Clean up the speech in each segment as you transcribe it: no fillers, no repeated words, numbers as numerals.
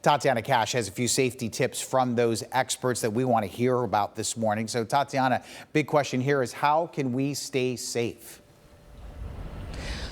Tatiana Cash has a few safety tips from those experts that we want to hear about this morning. So Tatiana, big question here is how can we stay safe?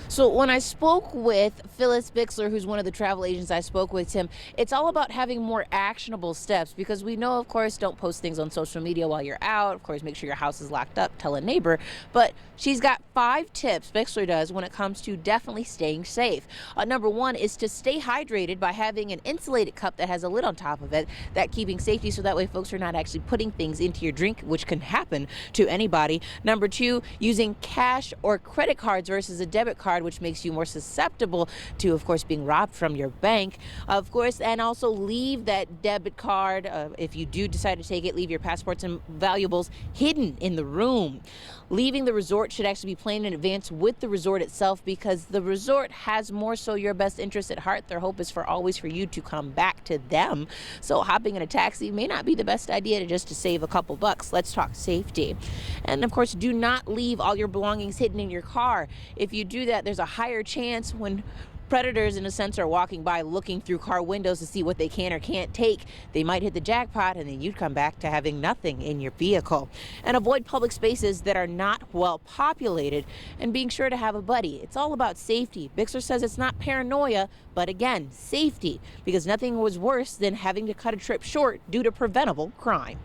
So when I spoke with Phyllis Bixler, who's one of the travel agents I spoke with, Tim, it's all about having more actionable steps because we know, of course, don't post things on social media while you're out. Of course, make sure your house is locked up, tell a neighbor. But she's got 5 tips, Bixler does, when it comes to definitely staying safe. Number 1 is to stay hydrated by having an insulated cup that has a lid on top of it, that keeping safety so that way folks are not actually putting things into your drink, which can happen to anybody. Number 2, using cash or credit cards versus a debit card, which makes you more susceptible to, of course, being robbed from your bank, of course, and also leave that debit card, if you do decide to take it, leave your passports and valuables hidden in the room. Leaving the resort should actually be planned in advance with the resort itself because the resort has more so your best interest at heart. Their hope is for always for you to come back to them. So hopping in a taxi may not be the best idea just to save a couple bucks. Let's talk safety. And of course, do not leave all your belongings hidden in your car. If you do that, there's a higher chance when predators, in a sense, are walking by looking through car windows to see what they can or can't take. They might hit the jackpot and then you'd come back to having nothing in your vehicle. And avoid public spaces that are not well populated and being sure to have a buddy. It's all about safety. Bixler says it's not paranoia, but again, safety, because nothing was worse than having to cut a trip short due to preventable crime.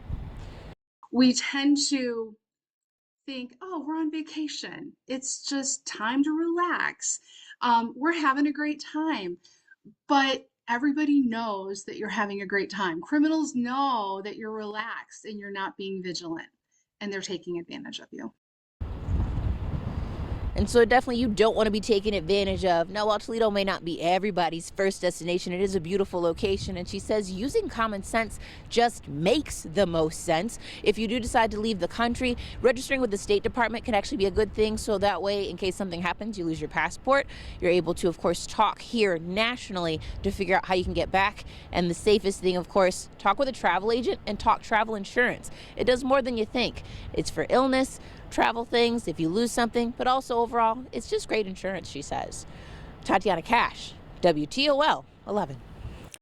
We tend to think, oh, we're on vacation. It's just time to relax. We're having a great time. But everybody knows that you're having a great time. Criminals know that you're relaxed and you're not being vigilant, and they're taking advantage of you. And so definitely you don't want to be taken advantage of. Now, while Toledo may not be everybody's first destination, it is a beautiful location. And she says using common sense just makes the most sense. If you do decide to leave the country, registering with the State Department can actually be a good thing. So that way, in case something happens, you lose your passport, you're able to, of course, talk here nationally to figure out how you can get back. And the safest thing, of course, talk with a travel agent and talk travel insurance. It does more than you think. It's for illness, travel things, if you lose something, but also overall, it's just great insurance, she says. Tatiana Cash, WTOL 11.